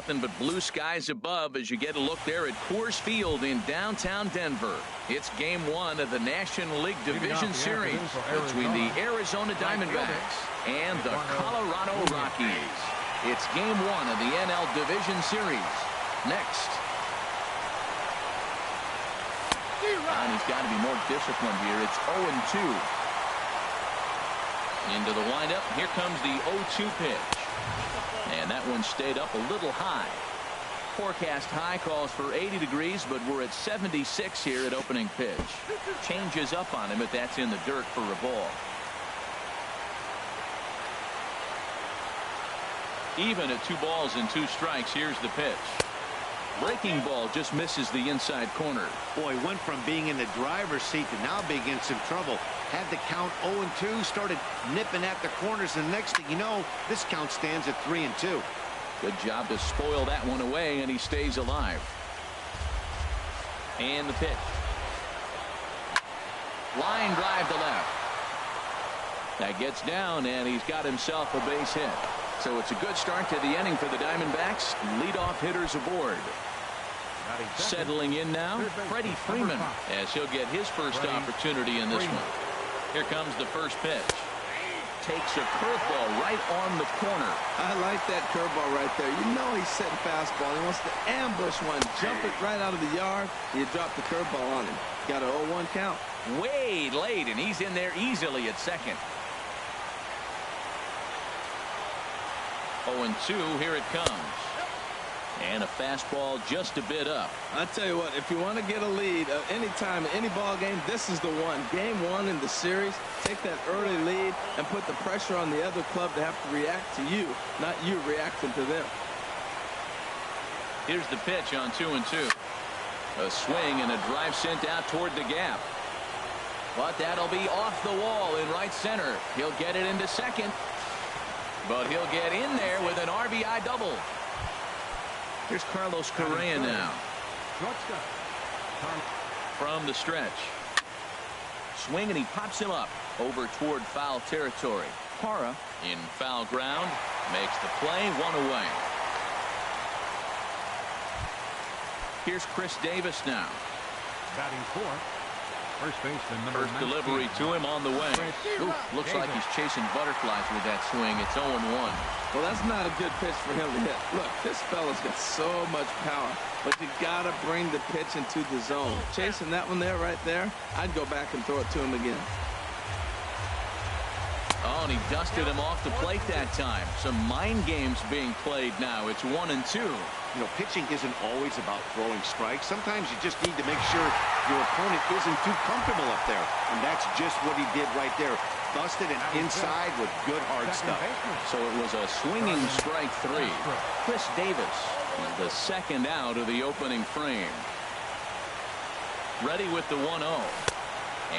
Nothing but blue skies above as you get a look there at Coors Field in downtown Denver. It's game one of the National League Division Series between the Arizona Diamondbacks and the Colorado Rockies. It's game one of the NL Division Series. Next. And he's got to be more disciplined here. It's 0-2. Into the windup. Here comes the 0-2 pitch. And that one stayed up a little high. Forecast high calls for 80 degrees, but we're at 76 here at opening pitch. Changes up on him, but that's in the dirt for a ball. Even at 2 balls and 2 strikes. Here's the pitch. Breaking ball just misses the inside corner. Boy, went from being in the driver's seat to now being in some trouble. Had the count 0-2, started nipping at the corners, and the next thing you know, this count stands at 3-2. Good job to spoil that one away, and he stays alive. And the pitch. Line drive to left. That gets down, and he's got himself a base hit. So it's a good start to the inning for the Diamondbacks. Leadoff hitters aboard. Settling in now, Freddie Freeman, as he'll get his first opportunity in this one. Here comes the first pitch. Takes a curveball right on the corner. I like that curveball right there. You know he's setting fastball. He wants to ambush one, jump it right out of the yard. You drop the curveball on him. Got an 0-1 count. Way late, and he's in there easily at second. 0-2, here it comes. And a fastball just a bit up. I tell you what, if you want to get a lead anytime, any ball game, this is the one. Game one in the series. Take that early lead and put the pressure on the other club to have to react to you, not you reacting to them. Here's the pitch on 2-2. A swing and a drive sent out toward the gap. But that'll be off the wall in right center. He'll get it into second. But he'll get in there with an RBI double. Here's Carlos Correa now. From the stretch. Swing, and he pops him up over toward foul territory. Parra in foul ground. Makes the play, 1 away. Here's Chris Davis now. Batting fourth. First baseman number 19. Delivery to him on the way. Ooh, looks like he's chasing butterflies with that swing. It's 0-1. Well, that's not a good pitch for him to hit. Look, this fella's got so much power, but you got to bring the pitch into the zone. Chasing that one there, right there, I'd go back and throw it to him again. Oh, and he dusted him off the plate that time. Some mind games being played now. It's 1-2. You know, pitching isn't always about throwing strikes. Sometimes you just need to make sure your opponent isn't too comfortable up there. And that's just what he did right there. Busted and inside with good hard stuff. So it was a swinging strike 3. Chris Davis, the second out of the opening frame. Ready with the 1-0.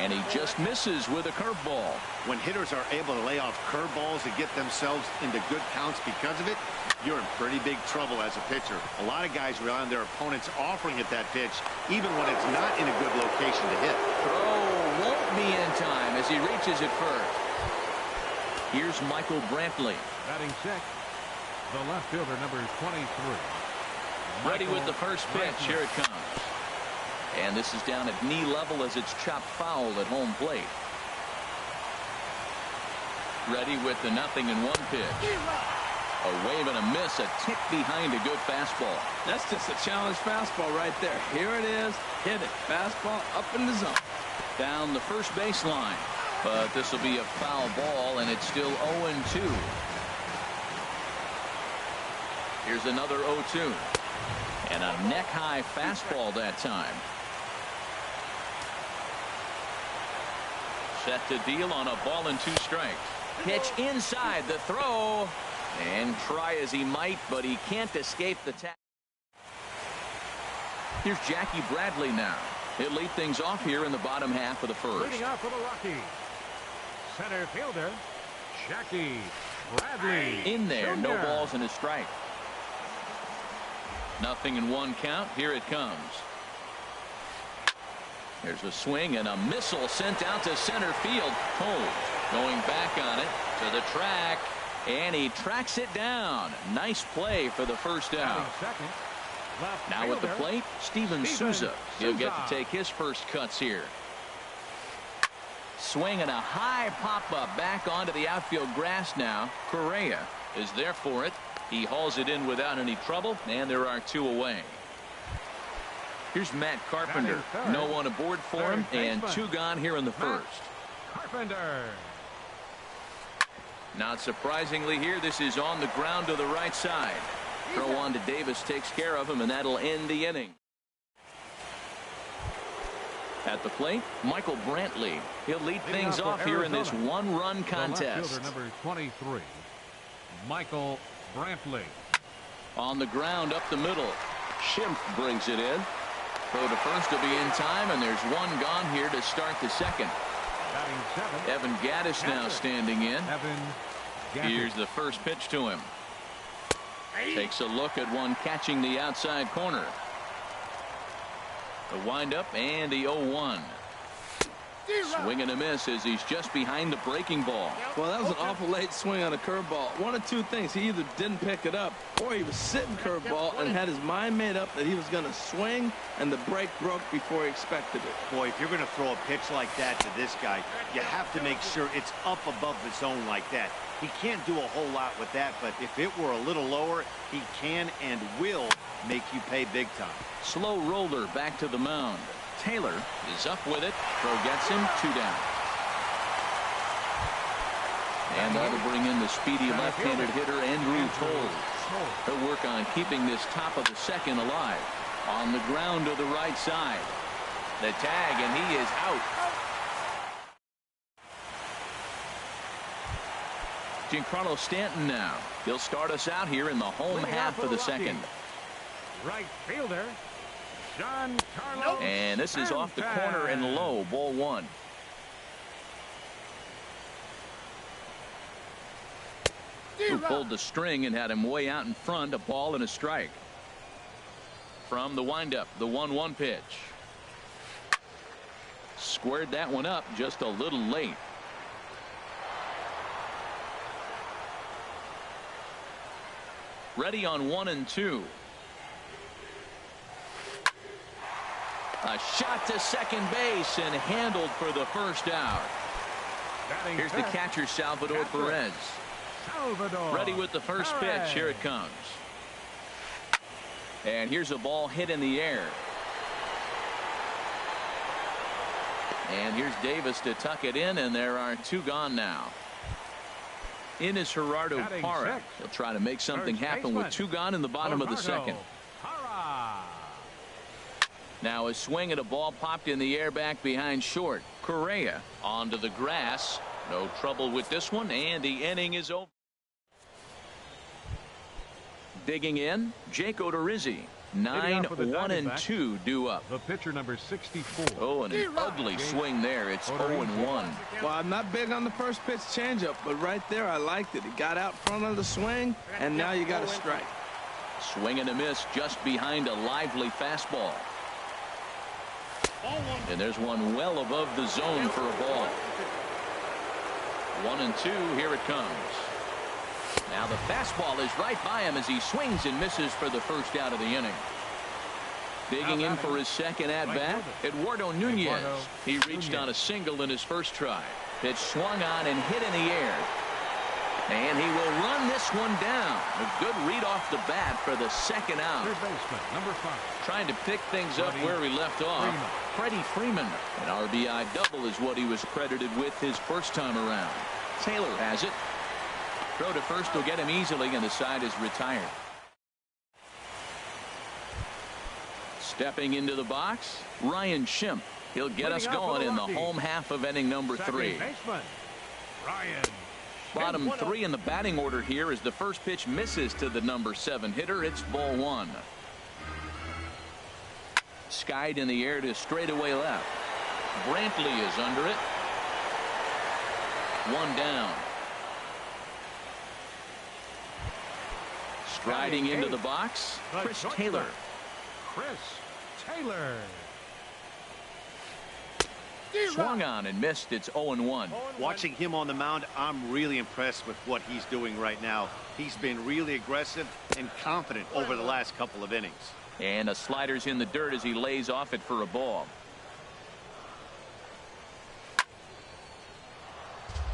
And he just misses with a curveball. When hitters are able to lay off curveballs and get themselves into good counts because of it, you're in pretty big trouble as a pitcher. A lot of guys rely on their opponents offering at that pitch, even when it's not in a good location to hit. Throw won't be in time as he reaches it first. Here's Michael Brantley. Batting sixth, the left fielder, number 23. Ready with the first pitch. Here it comes. And this is down at knee level as it's chopped foul at home plate. Ready with the 0-1 pitch. A wave and a miss, a tick behind a good fastball. That's just a challenge fastball right there. Here it is. Hit it. Fastball up in the zone. Down the first baseline. But this will be a foul ball, and it's still 0-2. Here's another 0-2. And a neck-high fastball that time. Set to deal on a ball and 2 strikes. Pitch inside the throw. And try as he might, but he can't escape the tap. Here's Jackie Bradley now. He'll lead things off here in the bottom half of the first. Leading off for the Rockies, center fielder Jackie Bradley. In there, no balls and a strike. 0-1 count. Here it comes. There's a swing and a missile sent out to center field. Cole going back on it to the track. And he tracks it down. Nice play for the first down. Now at the plate, Steven Souza. He'll get to take his first cuts here. Swinging a high pop-up back onto the outfield grass now. Correa is there for it. He hauls it in without any trouble, and there are 2 away. Here's Matt Carpenter. No one aboard for him, and 2 gone here in the first. Carpenter. Not surprisingly here, this is on the ground to the right side. Throw on to Davis takes care of him, and that'll end the inning. At the plate, Michael Brantley. He'll lead things off here in this one-run contest. Fielder number 23, Michael Brantley. On the ground up the middle. Schimpf brings it in. Throw to first will be in time, and there's 1 gone here to start the second. Evan Gattis now standing in. Here's the first pitch to him. Takes a look at one catching the outside corner. The windup and the 0-1. Swing and a miss as he's just behind the breaking ball. Well, that was an awful late swing on a curveball. One of 2 things. He either didn't pick it up or he was sitting curveball and had his mind made up that he was going to swing, and the break broke before he expected it. Boy, if you're going to throw a pitch like that to this guy, you have to make sure it's up above the zone like that. He can't do a whole lot with that, but if it were a little lower, he can and will make you pay big time. Slow roller back to the mound. Taylor is up with it. Throw gets him. 2 down. And that'll bring in the speedy left-handed hitter Andrew Toll. He'll work on keeping this top of the second alive. On the ground to the right side. The tag, and he is out. Giancarlo Stanton now. He'll start us out here in the home half of the second. Right fielder, Giancarlo. And this is off the corner and low. Ball 1. Who pulled the string and had him way out in front. A ball and a strike. From the windup, the 1-1 pitch. Squared that one up just a little late. Ready on 1 and 2. A shot to second base and handled for the first out. Here's the catcher, Salvador Perez. Ready with the first pitch. Here it comes. And here's a ball hit in the air. And here's Davis to tuck it in, and there are 2 gone now. In is Gerardo Parra. He'll try to make something happen with 2 gone in the bottom of the second. Now a swing at a ball popped in the air back behind short. Correa onto the grass. No trouble with this one, and the inning is over. Digging in, Jake Odorizzi. 9, 1 and 2 due up. The pitcher number 64. Oh, and an ugly swing there. It's 0 and 1. Well, I'm not big on the first pitch changeup, but right there I liked it. It got out front of the swing, and now you got a strike. Swing and a miss just behind a lively fastball. And there's one well above the zone for a ball. 1 and 2. Here it comes. Now the fastball is right by him as he swings and misses for the first out of the inning. Digging in for his second at-bat, Eduardo Nunez. He reached on a single in his first try. Pitch swung on and hit in the air. And he will run this one down. A good read off the bat for the second out. Third baseman, number 5. Trying to pick things up where he left off. Freddie Freeman. An RBI double is what he was credited with his first time around. Taylor has it. Throw to first will get him easily, and the side is retired. Stepping into the box, Ryan Schimpf. He'll get us going in the home half of inning number 3. Bottom 3 in the batting order here as the first pitch misses to the number 7 hitter. It's ball 1. Skied in the air to straightaway left. Brantley is under it. 1 down. Striding into the box, Chris Taylor. Swung on and missed. It's 0-1. Watching him on the mound, I'm really impressed with what he's doing right now. He's been really aggressive and confident over the last couple of innings. And a slider's in the dirt as he lays off it for a ball.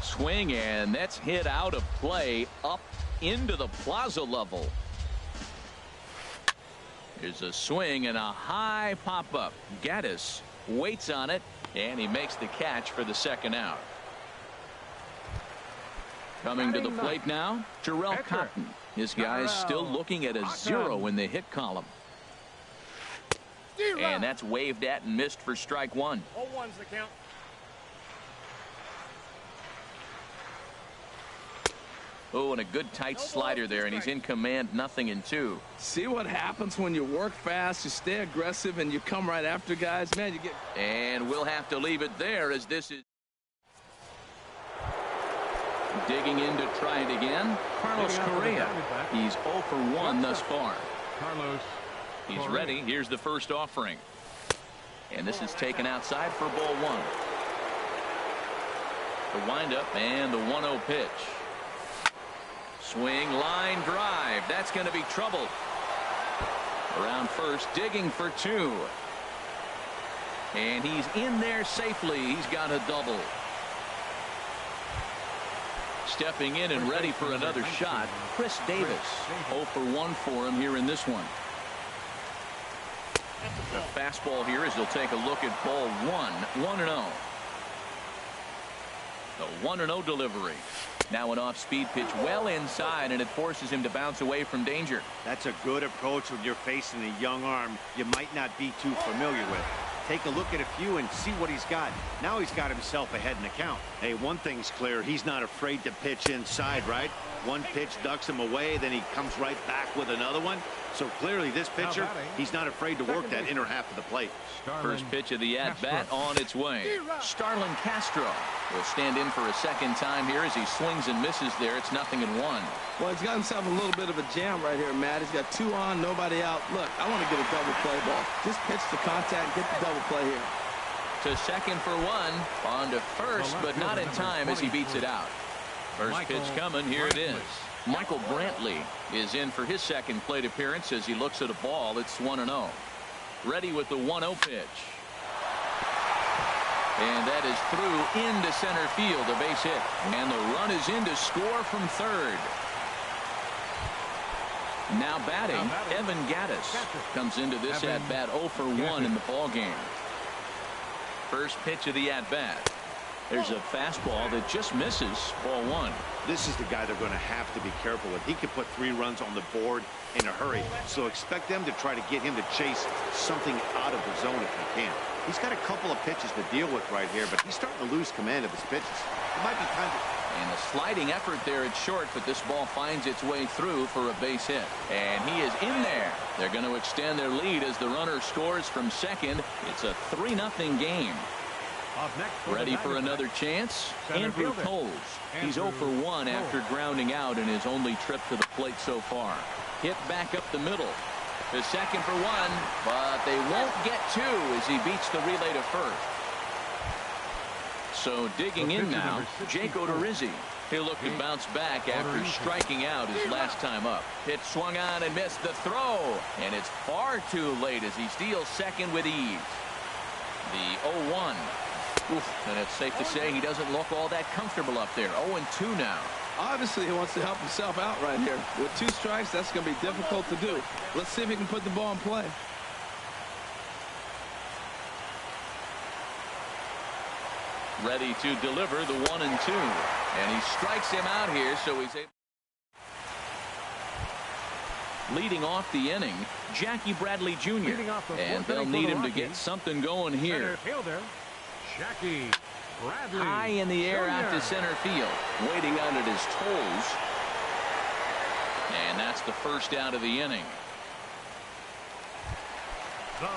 Swing, and that's hit out of play up into the plaza level. There's a swing and a high pop-up. Gaddis waits on it, and he makes the catch for the second out. Coming to the plate now, Jarrell Cotton. His guy's still looking at a 0 in the hit column. And that's waved at and missed for strike one. 0-1's the count. Oh, and a good tight slider there, and he's in command, 0-2. See what happens when you work fast, you stay aggressive, and you come right after guys. Man, you get. And we'll have to leave it there as this is digging in to try it again. Carlos Correa. He's 0 for 1 thus far. Carlos. He's ready. Here's the first offering. And this is taken outside for ball one. The windup and the 1-0 pitch. Swing, line drive. That's going to be trouble. Around first, digging for 2. And he's in there safely. He's got a double. Stepping in and ready for another shot, Chris Davis. 0 for 1 for him here in this one. The fastball here as he'll take a look at ball 1. 1-0. The 1-0 delivery. Now an off-speed pitch well inside, and it forces him to bounce away from danger. That's a good approach when you're facing a young arm you might not be too familiar with. Take a look at a few and see what he's got. Now he's got himself ahead in the count. Hey, one thing's clear. He's not afraid to pitch inside, right? One pitch ducks him away, then he comes right back with another one. So clearly this pitcher, he's not afraid to work that inner half of the plate. First pitch of the at-bat on its way. Starlin Castro will stand in for a second time here as he swings and misses there. It's 0-1. Well, he's got himself a little bit of a jam right here, Matt. He's got 2 on, nobody out. Look, I want to get a double play ball. Just pitch the contact, get the double play here. To second for 1. On to first, but not in time as he beats it out. First pitch coming. Here it is. Michael Brantley is in for his second plate appearance as he looks at a ball. It's 1-0. Ready with the 1-0 pitch. And that is through into center field, a base hit. And the run is in to score from third. Now batting, Evan Gaddis comes into this at-bat 0 for 1 in the ball game. First pitch of the at-bat. There's a fastball that just misses ball 1. This is the guy they're going to have to be careful with. He can put 3 runs on the board in a hurry. So expect them to try to get him to chase something out of the zone if he can. He's got a couple of pitches to deal with right here, but he's starting to lose command of his pitches. It might be time to... And a sliding effort there at short, but this ball finds its way through for a base hit. And he is in there. They're going to extend their lead as the runner scores from second. It's a 3-0 game. Ready for another chance? Andrew Coles. He's 0 for 1 after grounding out in his only trip to the plate so far. Hit back up the middle. To second for 1, but they won't get 2 as he beats the relay to first. So digging in now, Jake Odorizzi. He'll look to bounce back after striking out his last time up. Pitch swung on and missed the throw. And it's far too late as he steals second with ease. The 0-1. Oof, and it's safe to say he doesn't look all that comfortable up there. 0-2 now. Obviously, he wants to help himself out right here. With 2 strikes, that's going to be difficult to do. Let's see if he can put the ball in play. Ready to deliver the 1-2. And he strikes him out here, so he's able. Leading off the inning, Jackie Bradley Jr. And they'll need him to get something going here. Jackie Bradley. High in the air out to center field, waiting out at his toes. And that's the first out of the inning.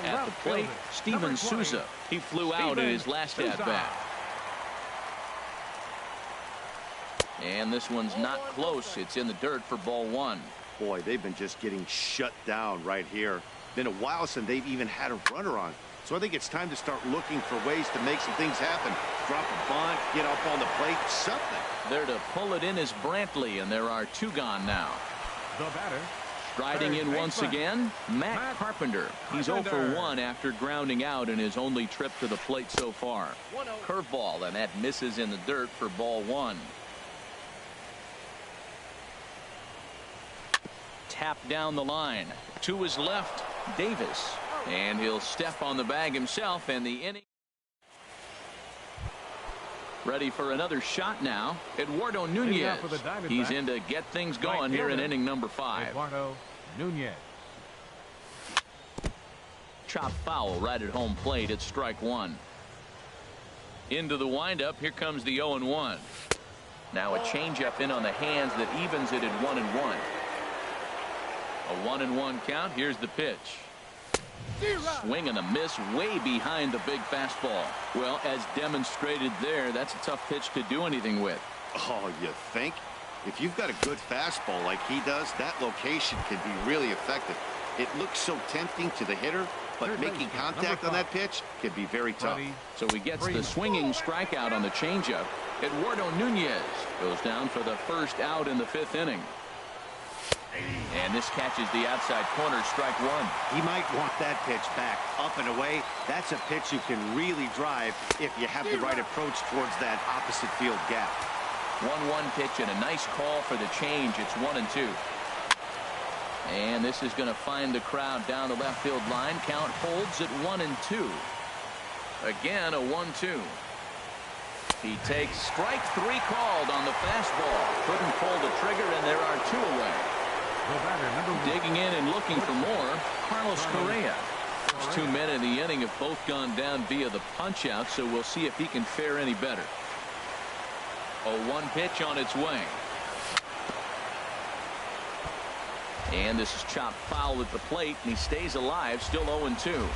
At the plate, Steven Souza. He flew out in his last at-bat. And this one's not close. It's in the dirt for ball 1. Boy, they've been just getting shut down right here. Been a while since they've even had a runner on. So I think it's time to start looking for ways to make some things happen. Drop a bunt, get up on the plate, something. There to pull it in is Brantley, and there are 2 gone now. The batter. Striding in once again, Matt Carpenter. He's 0 for 1 after grounding out in his only trip to the plate so far. Curveball, and that misses in the dirt for ball 1. Tap down the line. To his left, Davis. And he'll step on the bag himself, and the inning. Ready for another shot now. Eduardo Nunez. He's in to get things going here in inning number 5. Eduardo Nunez. Chop foul right at home plate. It's strike 1. Into the windup. Here comes the 0-1. Now a changeup in on the hands that evens it at 1-1. A 1-1 count. Here's the pitch. Swing and a miss way behind the big fastball. Well, as demonstrated there, that's a tough pitch to do anything with. Oh, you think? If you've got a good fastball like he does, that location can be really effective. It looks so tempting to the hitter, but making contact on that pitch can be very tough. So he gets the swinging strikeout on the changeup. Eduardo Nunez goes down for the first out in the 5th inning. And this catches the outside corner, strike 1. He might want that pitch back, up and away. That's a pitch you can really drive if you have the right approach towards that opposite field gap. 1-1 pitch and a nice call for the change. It's 1-2. And this is going to find the crowd down the left field line. Count holds at 1-2. Again, a 1-2. He takes strike 3 called on the fastball. Couldn't pull the trigger, and there are 2 away. Digging in and looking for more, Carlos Correa. First 2 men in the inning have both gone down via the punch out, so we'll see if he can fare any better. A 1 pitch on its way. And this is chopped foul at the plate, and he stays alive, still 0-2.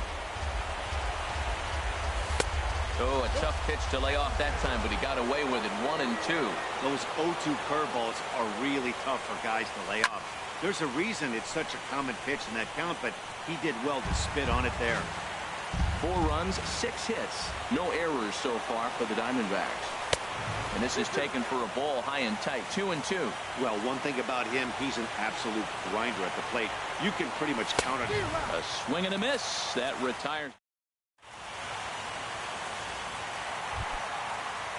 Oh, a tough pitch to lay off that time, but he got away with it. 1-2. Those 0-2 curveballs are really tough for guys to lay off. There's a reason it's such a common pitch in that count, but he did well to spit on it there. 4 runs, 6 hits. No errors so far for the Diamondbacks. And this is taken for a ball high and tight. 2-2. Well, one thing about him, he's an absolute grinder at the plate. You can pretty much count on him. A swing and a miss. That retires.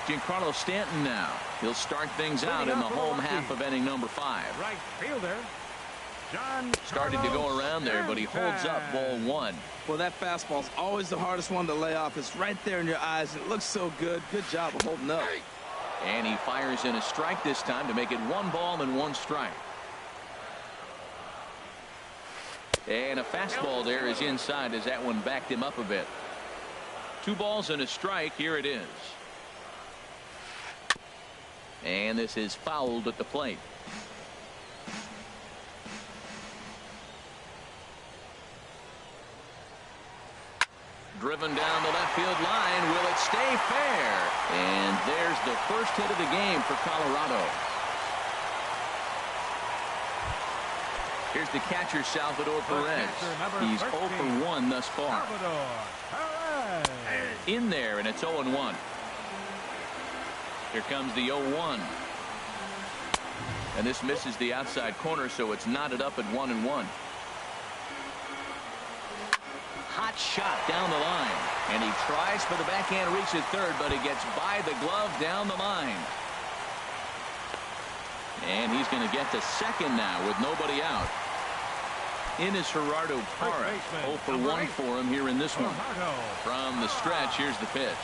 Giancarlo Stanton now. He'll start things out in the home half of inning number 5. Right fielder. Started to go around there, but he holds up ball 1. Well, that fastball's always the hardest one to lay off. It's right there in your eyes. It looks so good. Good job of holding up. And he fires in a strike this time to make it 1 ball and 1 strike. And a fastball there is inside as that one backed him up a bit. 2 balls and a strike. Here it is. And this is fouled at the plate. Driven down the left field line. Will it stay fair? And there's the first hit of the game for Colorado. Here's the catcher, Salvador Perez. He's 0 for 1 thus far. In there, and it's 0-1. Here comes the 0-1. And this misses the outside corner, so it's knotted up at 1-1. Hot shot down the line. And he tries for the backhand reach at third, but he gets by the glove down the line. And he's going to get to second now with nobody out. In is Gerardo Parra. 0 for 1 for him here in this one. From the stretch, here's the pitch.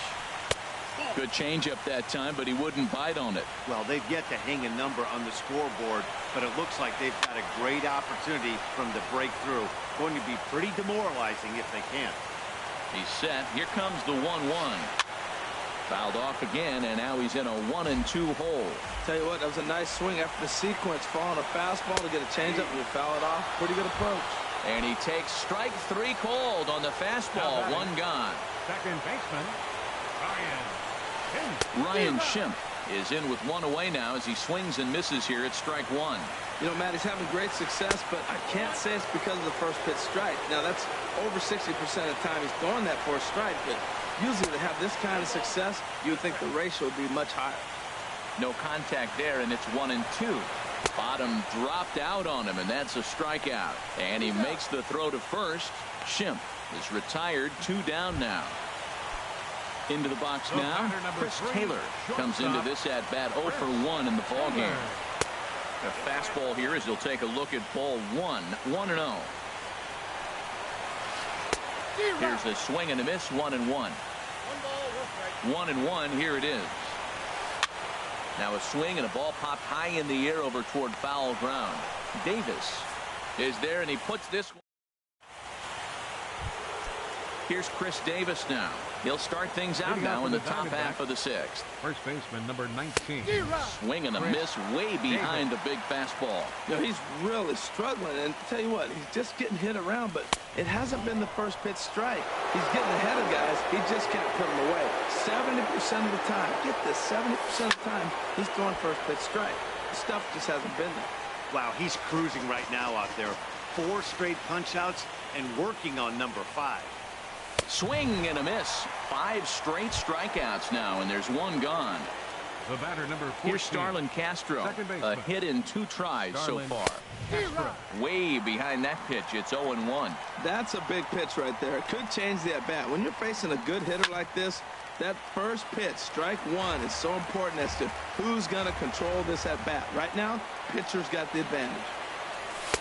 Good changeup that time, but he wouldn't bite on it. Well, they've yet to hang a number on the scoreboard, but it looks like they've got a great opportunity from the breakthrough. Going to be pretty demoralizing if they can't. He's set. Here comes the 1-1. Fouled off again, and now he's in a 1-2 hole. Tell you what, that was a nice swing after the sequence. Following a fastball to get a changeup and you foul it off. Pretty good approach. And he takes strike 3 called on the fastball. 1 gone. Second baseman, Ryan Schimpf is in with one away now as he swings and misses here at strike one. You know, Matt, he's having great success, but I can't say it's because of the first pitch strike. Now, that's over 60% of the time he's throwing that for a strike, but usually to have this kind of success, you would think the ratio would be much higher. No contact there, and it's 1-2. Bottom dropped out on him, and that's a strikeout. And he makes the throw to first. Schimpf is retired, 2 down now. Into the box now, Chris Taylor comes into this at bat 0 for 1 in the ball game. A fastball here as he'll take a look at ball 1, 1-0. Here's a swing and a miss, 1-1. 1-1, here it is. Now a swing and a ball popped high in the air over toward foul ground. Davis is there, and he puts this one. Here's Chris Davis now. He'll start things out now in the top half of the 6th. First baseman number 19. Swing and a miss way behind the big fastball. You know, he's really struggling, and tell you what, he's just getting hit around, but it hasn't been the first pitch strike. He's getting ahead of guys. He just can't put them away. 70% of the time, get this, 70% of the time, he's throwing first pitch strike. The stuff just hasn't been there. Wow, he's cruising right now out there. 4 straight punch-outs and working on number 5. Swing and a miss. 5 straight strikeouts now, and there's 1 gone. The batter number 14. Here's Starlin Castro. A hit in 2 tries so far. Castro. Way behind that pitch. It's 0-1. That's a big pitch right there. It could change the at-bat. When you're facing a good hitter like this, that first pitch, strike 1, is so important as to who's going to control this at-bat. Right now, pitcher's got the advantage.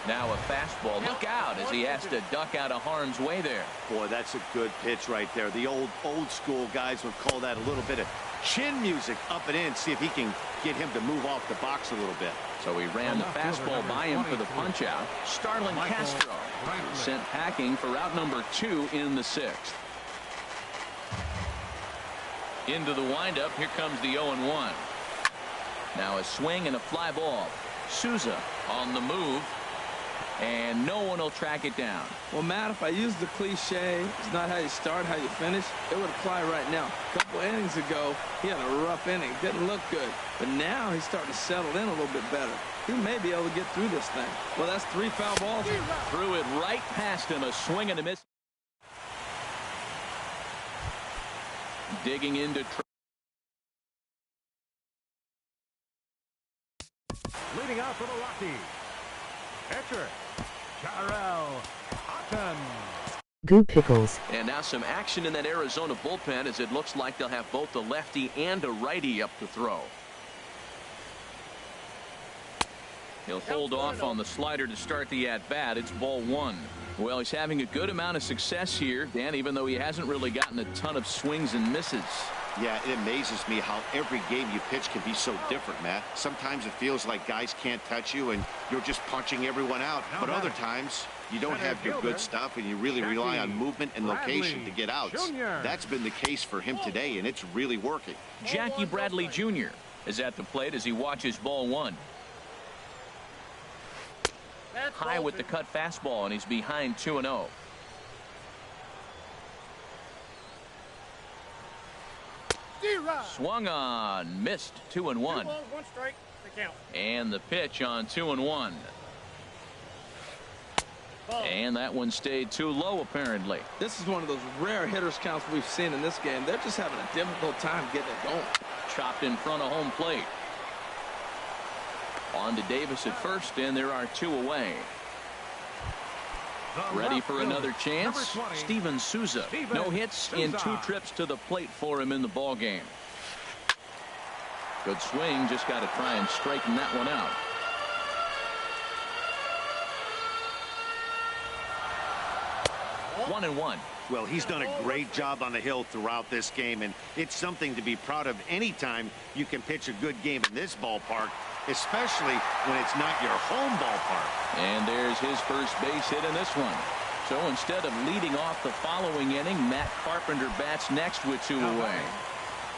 Now a fastball. Look out as he has to duck out of harm's way there. Boy, that's a good pitch right there. The old school guys would call that a little bit of chin music up and in. See if he can get him to move off the box a little bit. So he ran the fastball by him for the punch out. Starlin Castro sent packing for out number 2 in the 6th. Into the windup. Here comes the 0-1. Now a swing and a fly ball. Souza on the move. And no one will track it down. Well, Matt, if I use the cliche, it's not how you start, how you finish, it would apply right now. A couple innings ago, he had a rough inning. Didn't look good. But now he's starting to settle in a little bit better. He may be able to get through this thing. Well, that's 3 foul balls. Threw it right past him. A swing and a miss. Digging into. Leading out for the Rockies. Catcher, Jarrell Houghton. Goo Pickles. And now some action in that Arizona bullpen as it looks like they'll have both a lefty and a righty up to throw. He'll hold off on the slider to start the at-bat. It's ball 1. Well, he's having a good amount of success here, Dan, even though he hasn't really gotten a ton of swings and misses. Yeah, it amazes me how every game you pitch can be so different, Matt. Sometimes it feels like guys can't touch you and you're just punching everyone out. But other times you don't have your good stuff and you really rely on movement and location to get outs. That's been the case for him today, and it's really working. Jackie Bradley Jr. is at the plate as he watches ball 1. High with the cut fastball, and he's behind 2-0. Swung on, missed, 2-1. 1 strike, the count. And the pitch on 2-1. And that one stayed too low, apparently. This is one of those rare hitters counts we've seen in this game. They're just having a difficult time getting it going. Chopped in front of home plate. On to Davis at first, and there are 2 away. Ready for another chance? Steven Souza. No hits in 2 trips to the plate for him in the ball game. Good swing. Just got to try and straighten that one out. One and one. Well, he's done a great job on the hill throughout this game, and it's something to be proud of anytime you can pitch a good game in this ballpark, especially when it's not your home ballpark. And there's his first base hit in this one. So instead of leading off the following inning, Matt Carpenter bats next with 2 away.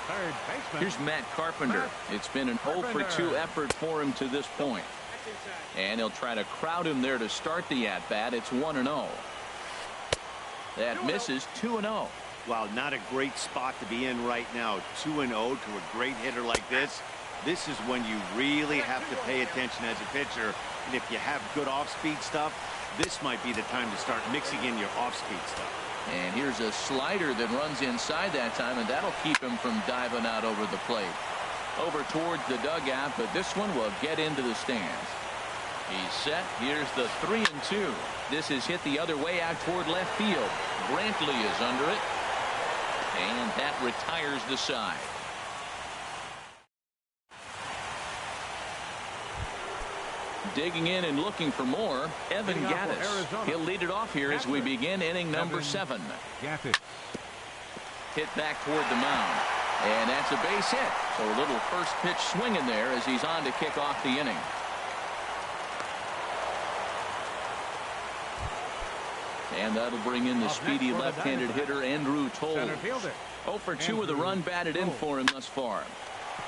Third baseman. Here's Matt Carpenter. It's been an 0 for 2 effort for him to this point. And he'll try to crowd him there to start the at-bat. It's 1-0. That misses, 2-0. While not a great spot to be in right now, 2-0 to a great hitter like this. This is when you really have to pay attention as a pitcher. And if you have good off-speed stuff, this might be the time to start mixing in your off-speed stuff. And here's a slider that runs inside that time, and that'll keep him from diving out over the plate. Over towards the dugout, but this one will get into the stands. He's set. Here's the 3-2. This is hit the other way out toward left field. Brantley is under it, and that retires the side. Digging in and looking for more, Evan Gattis. He'll lead it off here as we begin inning number 7. Hit back toward the mound, and that's a base hit. So a little first pitch swing in there as he's on to kick off the inning. And that'll bring in the speedy left-handed hitter Andrew Toll. 0 for 2 with a run batted in for him thus far.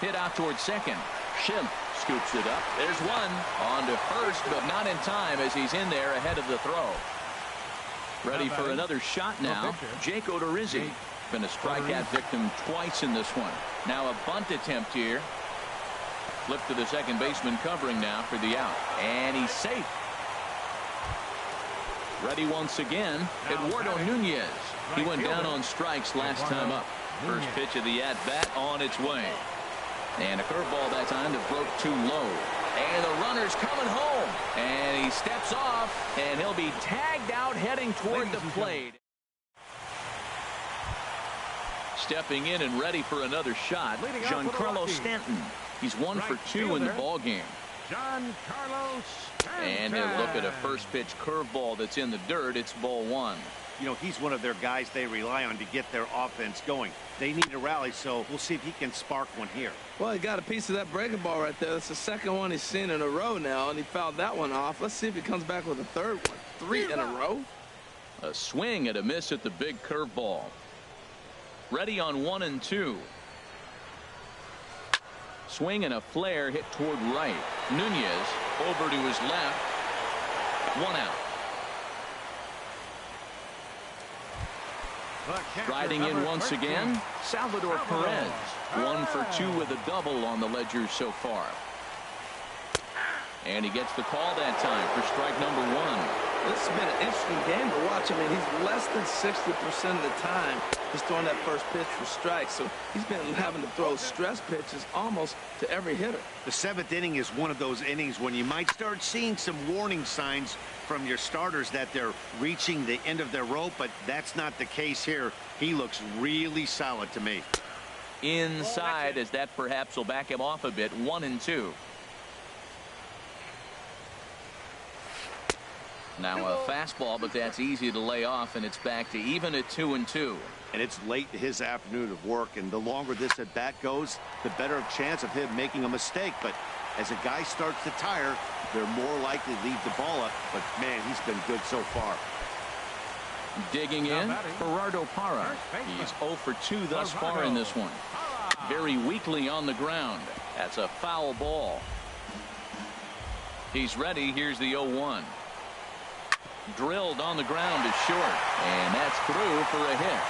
Hit out towards second. Schimpf scoops it up. There's one. On to first, but not in time as he's in there ahead of the throw. Ready for another shot now. Jake Odorizzi. Been a strikeout victim twice in this one. Now a bunt attempt here. Flip to the second baseman covering now for the out. And he's safe. Ready once again, Eduardo Nunez. He went down on strikes last time up. First pitch of the at-bat on its way. And a curveball that time that broke too low. And the runner's coming home. And he steps off, and he'll be tagged out heading toward the plate. Stepping in and ready for another shot, Giancarlo Stanton. He's 1 for 2 in the ball game. Giancarlo Stanton. And he'll look at a first pitch curveball that's in the dirt. It's ball 1. You know, he's one of their guys they rely on to get their offense going. They need a rally, so we'll see if he can spark one here. Well, he got a piece of that breaking ball right there. That's the second one he's seen in a row now, and he fouled that one off. Let's see if he comes back with a third one. 3 in a row. A swing and a miss at the big curveball. Ready on 1 and 2. Swing and a flare hit toward right. Nunez over to his left. 1 out. Riding in once again, Salvador Perez. 1 for 2 with a double on the ledger so far. And he gets the call that time for strike number 1. This has been an interesting game to watch. I mean, he's less than 60% of the time he's throwing that first pitch for strikes. So he's been having to throw stress pitches almost to every hitter. The 7th inning is one of those innings when you might start seeing some warning signs from your starters that they're reaching the end of their rope, but that's not the case here. He looks really solid to me. Inside, as that perhaps will back him off a bit. 1 and 2. Now a fastball, but that's easy to lay off, and it's back to even at 2 and 2. And it's late in his afternoon of work, and the longer this at bat goes, the better chance of him making a mistake. But as a guy starts to tire, they're more likely to leave the ball up. But man, he's been good so far. Digging in, Gerardo Parra. He's 0 for 2 thus far in this one. Very weakly on the ground. That's a foul ball. He's ready. Here's the 0-1. Drilled on the ground is short, and that's through for a hit.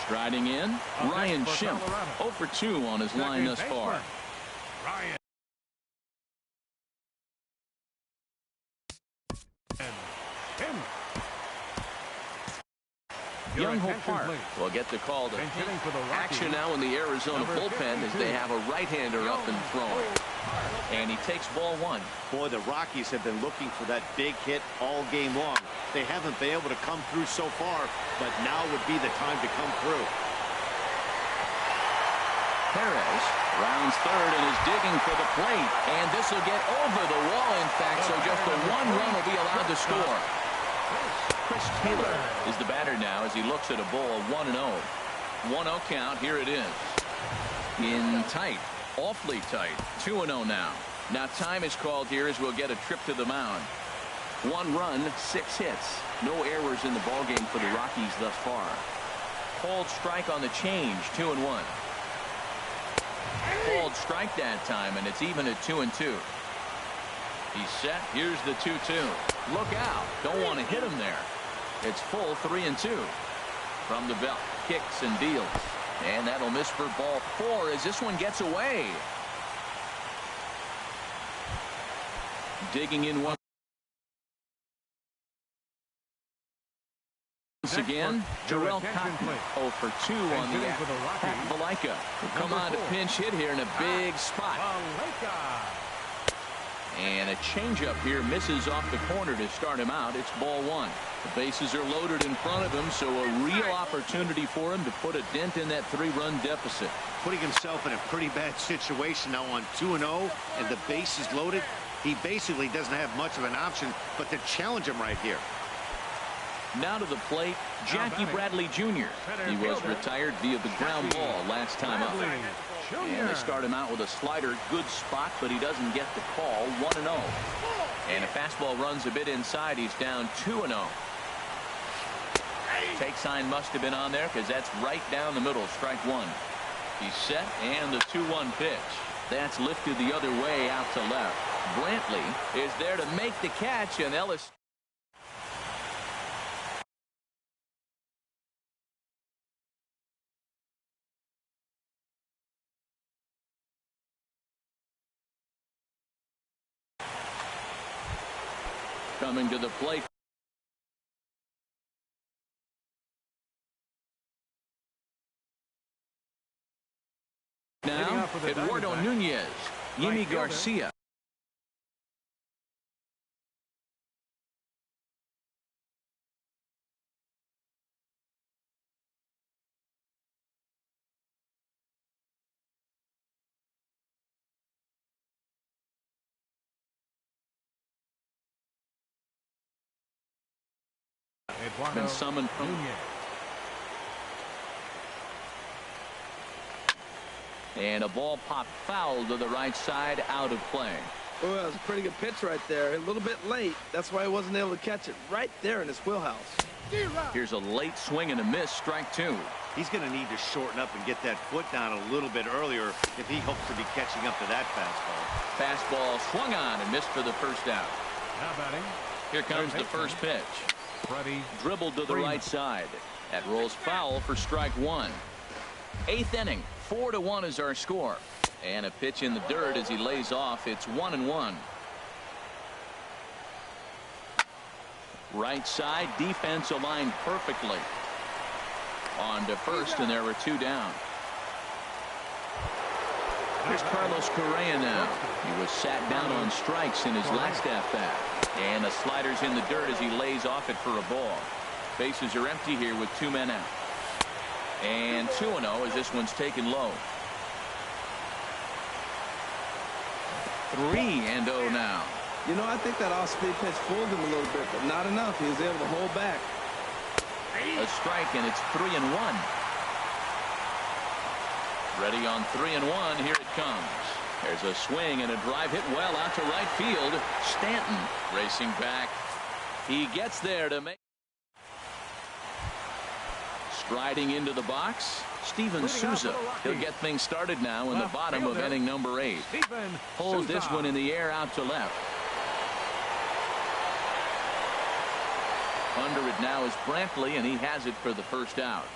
Striding in, Ryan Schimpf. 0 for 2 on his line thus far. Ryan. Young-Ho Park will get the call to action now in the Arizona bullpen as they have a right-hander up and throwing. And he takes ball 1. Boy, the Rockies have been looking for that big hit all game long. They haven't been able to come through so far, but now would be the time to come through. Perez rounds third and is digging for the plate. And this will get over the wall, in fact, so just the 1 run will be allowed to score. Chris Taylor is the batter now as he looks at a ball 1-0. 1-0 count. Here it is. In tight. Awfully tight. 2-0 now. Now time is called here as we'll get a trip to the mound. 1 run, 6 hits. No errors in the ballgame for the Rockies thus far. Called strike on the change. 2-1. Called strike that time, and it's even at 2-2. He's set. Here's the 2-2. Look out. Don't want to hit him there. It's full 3-2. From the belt. Kicks and deals. And that'll miss for ball 4 as this one gets away. Digging in once again. Jarrell Cotton 0 for 2 on the Pat Valaika will come on to pinch hit here in a big spot. And a changeup here misses off the corner to start him out. It's ball 1. The bases are loaded in front of him, so a real opportunity for him to put a dent in that 3-run deficit. Putting himself in a pretty bad situation now on 2-0 and the bases loaded. He basically doesn't have much of an option but to challenge him right here. Now to the plate, Jackie Bradley Jr. He was retired via the ground ball last time up. And they start him out with a slider, good spot, but he doesn't get the call. 1-0. And a fastball runs a bit inside. He's down 2-0. Take sign must have been on there because that's right down the middle. Strike 1. He's set, and the 2-1 pitch. That's lifted the other way out to left. Brantley is there to make the catch, and Ellis. Coming to the plate. Now, Eduardo Nunez, Yimi Garcia. Been summoned from. And a ball popped foul to the right side, out of play. Oh, that was a pretty good pitch right there. A little bit late. That's why he wasn't able to catch it right there in his wheelhouse. Here's a late swing and a miss. Strike 2. He's going to need to shorten up and get that foot down a little bit earlier if he hopes to be catching up to that fastball. Fastball swung on and missed for the first out. Now batting. Here comes the first pitch. Dribbled to the right side. That rolls foul for strike 1. 8th inning. 4-1 is our score. And a pitch in the dirt as he lays off. It's 1-1. Right side defense aligned perfectly. On to first, and there were 2 down. Here's Carlos Correa now. He was sat down on strikes in his last at-bat. And the slider's in the dirt as he lays off it for a ball. Bases are empty here with 2 men out. And 2-0 as this one's taken low. 3-0 now. You know, I think that off-speed pitch fooled him a little bit, but not enough. He was able to hold back. A strike, and it's 3-1. Ready on 3-1. Here it comes. There's a swing and a drive hit well out to right field. Stanton racing back. He gets there to make. Striding into the box, Steven Souza. He'll get things started now in the bottom of inning number 8. Holds this one in the air out to left. Under it now is Brantley, and he has it for the first out.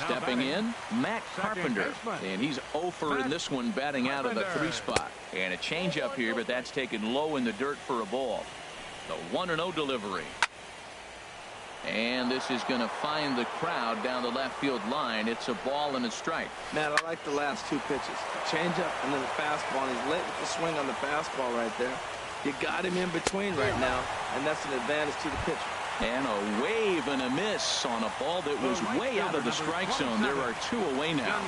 Stepping in, Matt Carpenter, and he's 0 for in this one, batting out of the 3 spot. And a changeup here, but that's taken low in the dirt for a ball. The 1-0 delivery. And this is going to find the crowd down the left field line. It's a ball and a strike. Matt, I like the last 2 pitches. The changeup and then the fastball. And he's late with the swing on the fastball right there. You got him in between right now, and that's an advantage to the pitcher. And a wave and a miss on a ball that was way out of the strike zone. There are 2 away now.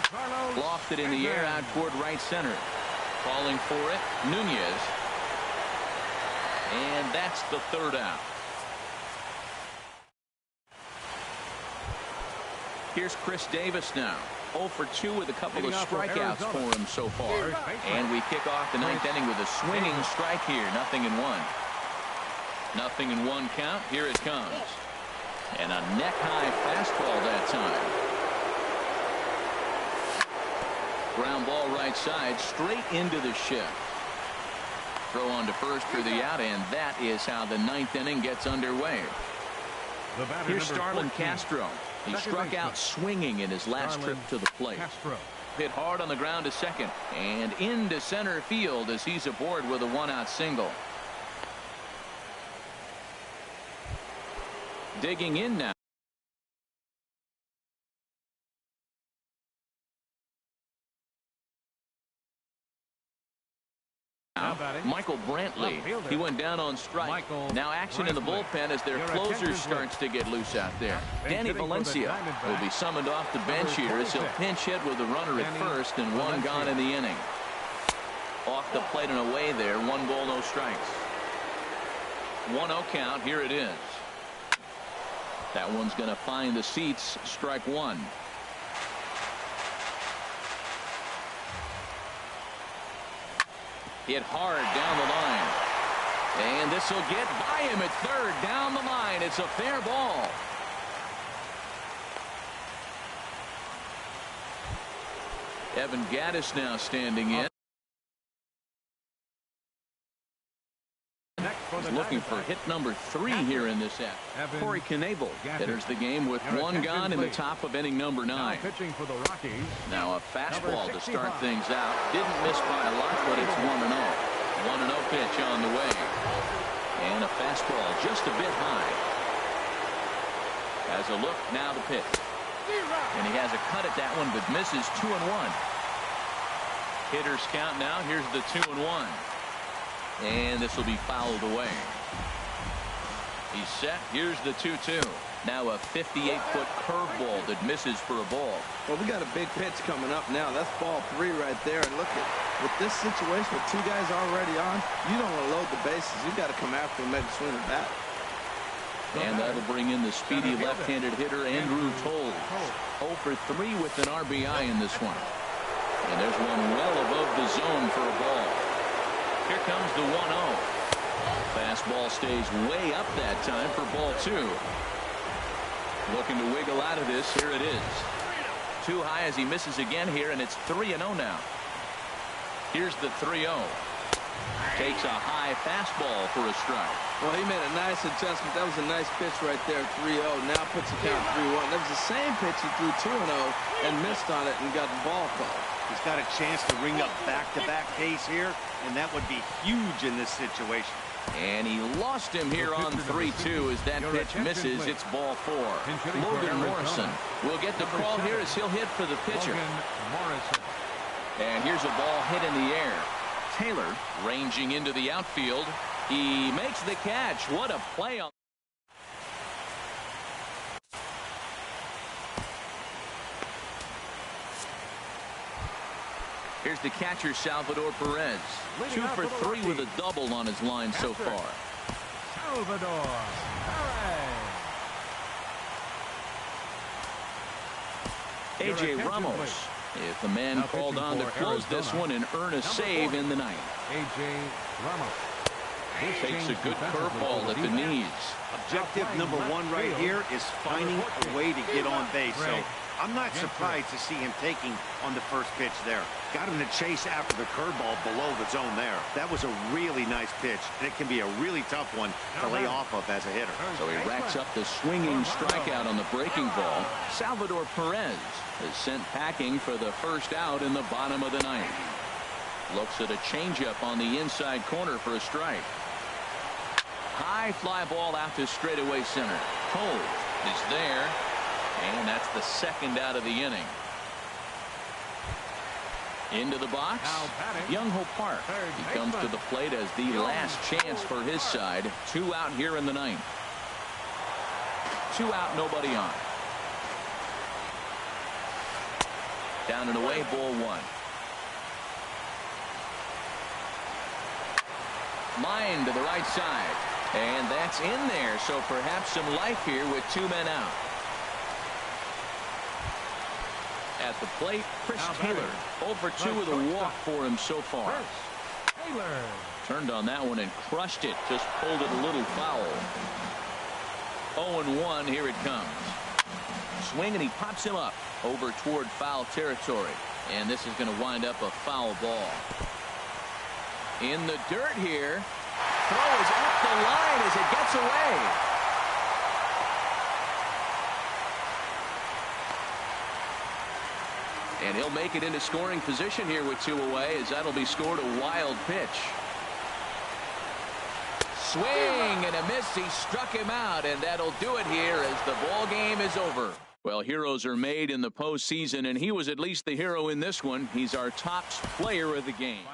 Lofted in the air out toward right center. Falling for it, Nunez. And that's the 3rd out. Here's Chris Davis now. 0 for 2 with a couple of strikeouts for him so far. And we kick off the 9th inning with a swinging strike here. 0-1. 0-1 count. Here it comes. And a neck-high fastball that time. Ground ball right side, straight into the shift. throw on to first for the out, and that is how the ninth inning gets underway. Here's Starlin Castro. He struck out swinging in his last trip to the plate. Hit hard on the ground to second and into center field as he's aboard with a one-out single. Digging in now. Michael Brantley. He went down on strike. Now action in the bullpen as their closer starts to get loose out there. Danny Valencia will be summoned off the bench here as he'll pinch hit with a runner at first and one gone in the inning. Off the plate and away there. 1 ball, no strikes. 1-0 count. Here it is. That one's going to find the seats. Strike one. Hit hard down the line. And this will get by him at third down the line. It's a fair ball. Evan Gaddis now standing in. He's looking for hit number 3 here in this set. Corey Knebel enters the game with 1 gone in the top of inning number 9. Now a fastball to start things out. Didn't miss by a lot, but it's 1-0. 1-0 pitch on the way. And a fastball just a bit high. Has a look, now the pitch. And he has a cut at that one, but misses. 2-1. Hitters count now. Here's the 2-1. And this will be fouled away. He's set. Here's the 2-2. Now a 58-foot curveball that misses for a ball. Well, we got a big pitch coming up now. That's ball 3 right there. And look at with this situation with 2 guys already on, you don't want to load the bases. You got to come after him, maybe swing it back. And that'll bring in the speedy left-handed hitter Andrew Toles. 0 for 3 with an RBI in this one. And there's one well above the zone for a ball. Here comes the 1-0. Fastball stays way up that time for ball 2. Looking to wiggle out of this. Here it is. Too high as he misses again here, and it's 3-0 now. Here's the 3-0. Takes a high fastball for a strike. Well, he made a nice adjustment. That was a nice pitch right there, 3-0. Now puts the count 3-1. That was the same pitch he threw 2-0 and missed on it and got the ball called. He's got a chance to ring up back-to-back pace here, and that would be huge in this situation. And he lost him here on 3-2 as that pitch misses. It's ball 4. Logan Morrison will get the call here as he'll hit for the pitcher. And here's a ball hit in the air. Taylor ranging into the outfield. He makes the catch. What a play on. Here's the catcher, Salvador Perez. 2 for 3 with a double on his line so far. Salvador Perez. A.J. Ramos is the man called on to close this one and earn a save in the ninth. A.J. Ramos. Takes a good curveball at the knees. Objective number 1 right here is finding a way to get on base. So I'm not surprised to see him taking on the first pitch there. Got him to chase after the curveball below the zone there. That was a really nice pitch, and it can be a really tough one to lay off of as a hitter. So he racks up the swinging strikeout on the breaking ball. Salvador Perez is sent packing for the first out in the bottom of the ninth. Looks at a changeup on the inside corner for a strike. High fly ball out to straightaway center. Cole is there. And that's the second out of the inning. Into the box, Young-Ho Park. He comes to the plate as the last chance for his side. 2 out here in the ninth. 2 out, nobody on. Down and away, ball 1. Line to the right side. And that's in there, so perhaps some life here with 2 men out. At the plate, Chris Taylor. 0 for 2 with a walk for him so far. Turned on that one and crushed it. Just pulled it a little foul. 0-1. Here it comes. Swing, and he pops him up over toward foul territory. And this is going to wind up a foul ball. In the dirt here. Throw is up the line as it gets away. And he'll make it into scoring position here with 2 away, as that'll be scored a wild pitch. Swing and a miss. He struck him out, and that'll do it here as the ball game is over. Well, heroes are made in the postseason, and he was at least the hero in this one. He's our top player of the game.